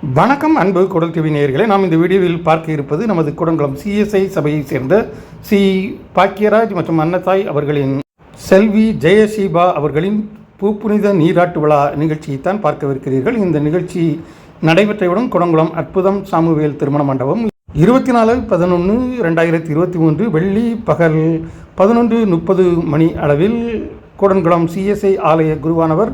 வணக்கம் அன்பு குடல் டிவி நேயர்களே, நாம் இந்த வீடியோவில் பார்க்க இருப்பது நமது குடங்குளம் சிஎஸ்ஐ சபையை சேர்ந்த சி பாக்கியராஜ் மற்றும் அன்னதாய் அவர்களின் செல்வி ஜெயசீபா அவர்களின் பூப்புனித நீராட்டு விழா நிகழ்ச்சியைத்தான் பார்க்கவிருக்கிறீர்கள். இந்த நிகழ்ச்சி நடைபெற்றவுடன் குடங்குளம் அற்புதம் சாமுவேல் திருமண மண்டபம் 24/11/2023 வெள்ளி பகல் 11:30 மணி அளவில் குடங்குளம் சிஎஸ்ஐ ஆலய குருவானவர்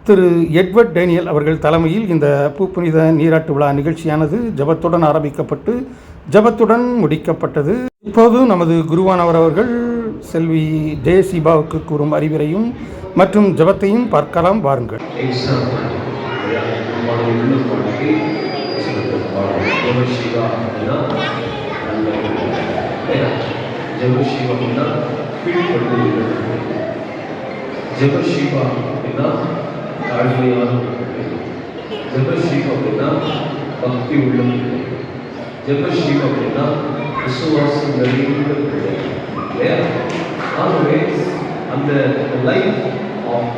திரு எட்வர்ட் டேனியல் அவர்கள் தலைமையில் இந்த பூப்புனித நீராட்டு விழா நிகழ்ச்சியானது ஜபத்துடன் ஆரம்பிக்கப்பட்டு ஜபத்துடன் முடிக்கப்பட்டது. இப்போது நமது குருவானவர் அவர்கள் செல்வி ஜெயசீபாவுக்கு கூறும் அறிவுரையும் மற்றும் ஜபத்தையும் பார்க்கலாம். வாருங்கள். தாழ்மையான ஜெபஸ்ரீம் அப்படின்னா பக்தி உள்ள பிள்ளை. ஜெபஸ்ரீம் அப்படின்னா விசுவாசம் நிறைந்த பிள்ளை இல்லையா? ஆகவே அந்த லைஃப் ஆஃப்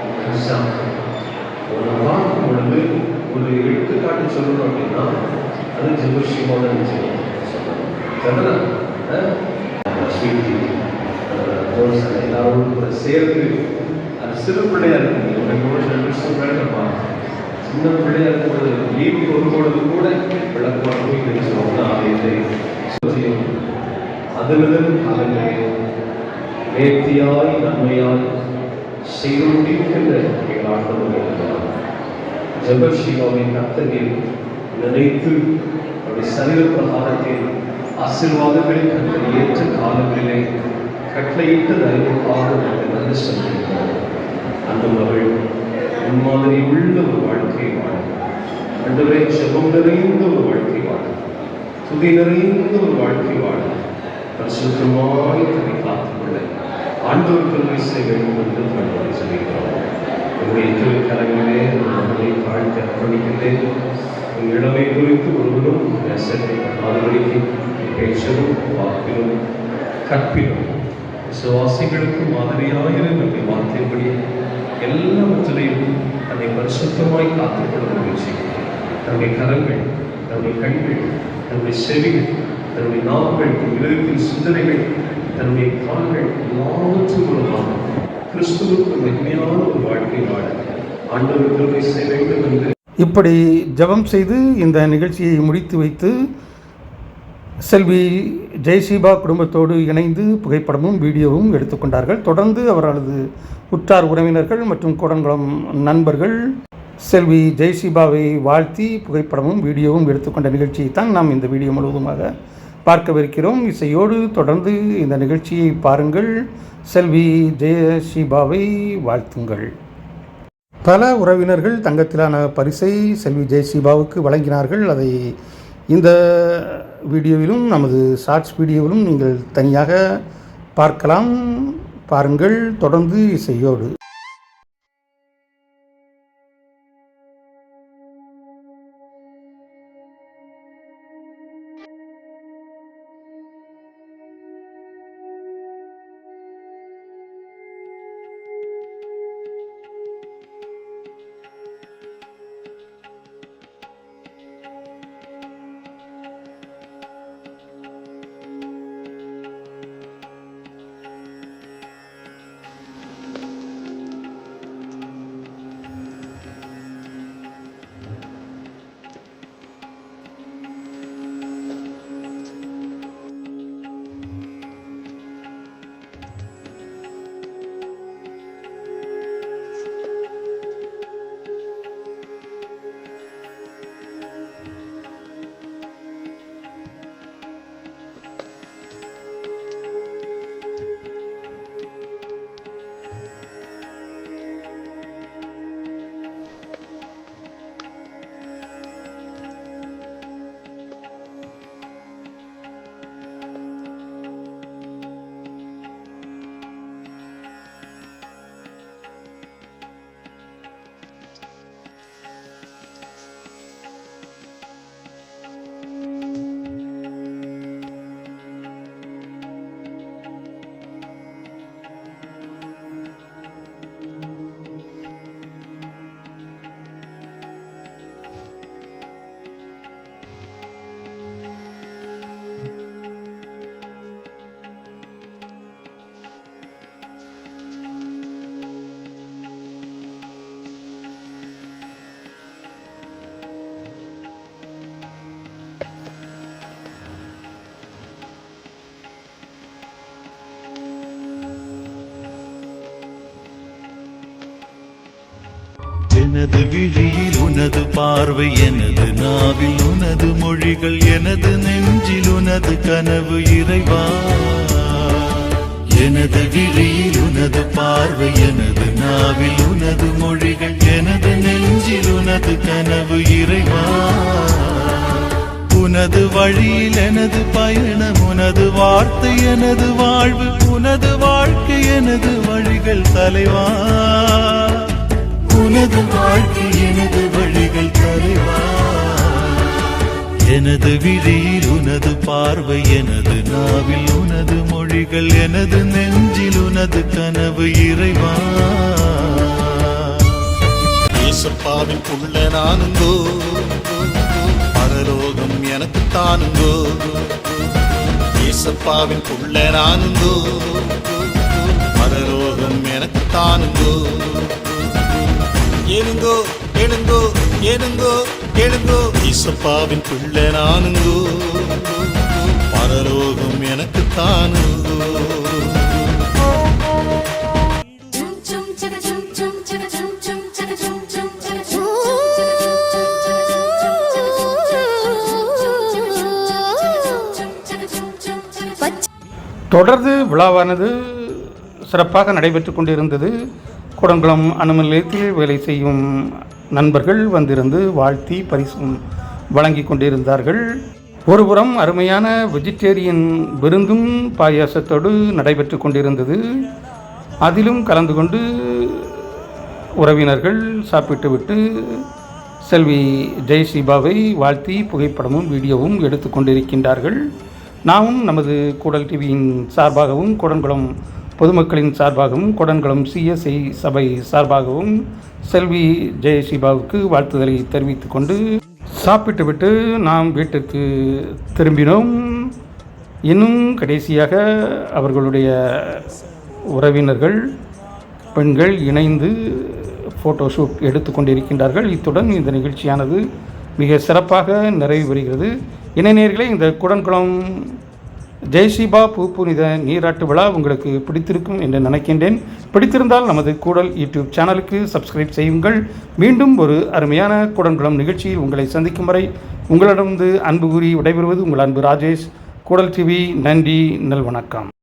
ஒரு பார்க்கும் பொழுது ஒரு எடுத்துக்காட்டு சொல்லணும் அப்படின்னா அது ஜெபஸ்ரீமாக சொல்லலாம். எல்லாரும் கூட சேர்ந்து அது சிறு பிள்ளையா இருக்கு. வேண்டப்பா சின்ன பிள்ளையா இருக்கும்போது லீவு கொடுப்பொழுது கூட விளக்கமாக போய் சொல்லுவாங்க. ஆலயத்தை அதிலிருந்து காலங்களையும் நேர்த்தியாய் நன்மையாய் செய்து முடிக்கின்ற எங்கள் ஆண்டவர் ஜெபஸ்ரீமாவின் கர்த்தரில் நினைத்து அவருடைய சரீர பிரகாரத்தில் ஆசீர்வாதங்களை கர்த்தர் ஏற்ற காலங்களிலே கட்டளையிட்டு அறிவுக்காக நல்ல சொல்லியிருக்கிறார். அந்த மகள் முன்மாதிரி உள்ள ஒரு வாழ்க்கை வாழ ஆண்டவரே, ஜெபம் நிறைந்த ஒரு வாழ்க்கை வாழ, துதி நிறைந்த ஒரு வாழ்க்கை வாழ பரிசுத்தமாய் தன்னை காத்துக்கொள்ள ஆண்டவர் கருணை செய்ய வேண்டும் என்று ஆண்டவரை சொல்லிக்கிறோம். என்னுடைய திருக்கரங்களே மகளை தாழ்த்தி அர்ப்பணிக்கிறேன். உங்கள் இளமை குறித்து ஒருவரும் பேசுவதற்கு பேச்சலும் வாக்கிலும் கற்பிலும் விசுவாசிகளுக்கு மாதிரியாக நம்முடைய வார்த்தைப்படி எல்லாவற்றிலையும் அதை பரிசுத்தமாய் காத்துக்கொள்ள முயற்சி. தன்னுடைய கரங்கள், தன்னுடைய கண்கள், தன்னுடைய செவிகள், தன்னுடைய நாவுகள், இதயத்தின் சிந்தனைகள், தன்னுடைய கால்கள் எல்லாவற்றும் மூலமாக கிறிஸ்துவுக்கு மகிமையான ஒரு வாழ்க்கை வாழ ஆண்டவர் கிருபை செய்ய வேண்டும் என்று இப்படி ஜெபம் செய்து இந்த நிகழ்ச்சியை முடித்து வைத்து செல்வி ஜெயசீபா குடும்பத்தோடு இணைந்து புகைப்படமும் வீடியோவும் எடுத்துக்கொண்டார்கள். தொடர்ந்து அவர்களது உற்றார் உறவினர்கள் மற்றும் குடங்குளம் நண்பர்கள் செல்வி ஜெயசீபாவை வாழ்த்தி புகைப்படமும் வீடியோவும் எடுத்துக்கொண்ட நிகழ்ச்சியைத்தான் நாம் இந்த வீடியோ முழுவதுமாக பார்க்கவிருக்கிறோம். இசையோடு தொடர்ந்து இந்த நிகழ்ச்சியை பாருங்கள். செல்வி ஜெயசீபாவை வாழ்த்துங்கள். பல உறவினர்கள் தங்கத்திலான பரிசை செல்வி ஜெயசீபாவுக்கு வழங்கினார்கள். அதை இந்த வீடியோவிலும் நமது ஷார்ட்ஸ் வீடியோவிலும் நீங்கள் தனியாக பார்க்கலாம். பாருங்கள் தொடர்ந்து இசையோடு. எனது விழியில் உனது பார்வை, எனது நாவில் உனது மொழிகள், எனது நெஞ்சில் உனது கனவு இறைவா. எனது விழியில் உனது பார்வை, எனது நாவில் உனது மொழிகள், எனது நெஞ்சில் உனது கனவு இறைவா. உனது வழியில் எனது பயணம், உனது வார்த்தை எனது வாழ்வு, உனது வாழ்க்கை எனது வழிகள் தலைவா. உனது வாழ்க்கை எனது வழிகள் தலைவா. எனது விழியில் உனது பார்வை, எனது நாவில் உனது மொழிகள், எனது நெஞ்சில் உனது கனவு இறைவா. ஏசப்பாவின் புள்ள நானுங்கோ, பரலோகம் எனக்கு தானுங்கோ. ஏசப்பாவின் புள்ள நானுங்கோ, பரலோகம் எனக்கு தானுங்கோ. ஏனுங்கோ கேளுங்கோ, ஏனுங்கோ கேளுங்கோ, ஏசப்பாவின் பிள்ளை நானுங்கோ, பரலோகம் எனக்கு தானுங்கோ. தொடர்ந்து விழாவானது சிறப்பாக நடைபெற்று கொண்டிருந்தது. கூடங்குளம் அணுமின் நிலையத்தில் வேலை செய்யும் நண்பர்கள் வந்திருந்து வாழ்த்தி பரிசும் வழங்கி கொண்டிருந்தார்கள். ஒருபுறம் அருமையான வெஜிடேரியன் விருந்தும் பாயாசத்தோடு நடைபெற்று கொண்டிருந்தது. அதிலும் கலந்து கொண்டு உறவினர்கள் சாப்பிட்டுவிட்டு செல்வி ஜெயசிபாவை வாழ்த்தி புகைப்படமும் வீடியோவும் எடுத்து கொண்டிருக்கின்றார்கள். நாமும் நமது கூடல் டிவியின் சார்பாகவும், கூடன்குளம் பொதுமக்களின் சார்பாகவும், கூடன்குளம் சிஎஸ்ஐ சபை சார்பாகவும் செல்வி ஜெயசிபாவுக்கு வாழ்த்துதலை தெரிவித்து கொண்டு சாப்பிட்டுவிட்டு நாம் வீட்டிற்கு திரும்பினோம். இன்னும் கடைசியாக அவர்களுடைய உறவினர்கள் பெண்கள் இணைந்து ஃபோட்டோஷூட் எடுத்து கொண்டிருக்கின்றார்கள். இத்துடன் இந்த நிகழ்ச்சியானது மிக சிறப்பாக நிறைவு பெறுகிறது. இணைநேயர்களே, இந்த கூடன்குளம் ஜெயசிபா பூப்புனித நீராட்டு விழா உங்களுக்கு பிடித்திருக்கும் என்று நினைக்கின்றேன். பிடித்திருந்தால் நமது கூடல் யூடியூப் சேனலுக்கு சப்ஸ்கிரைப் செய்யுங்கள். மீண்டும் ஒரு அருமையான கூடன்குளம் நிகழ்ச்சியில் உங்களை சந்திக்கும் வரை உங்களிடமிருந்து அன்பு கூறி விடைபெறுவது உங்கள் அன்பு ராஜேஷ். கூடல் டிவி. நன்றி, நல்வணக்கம்.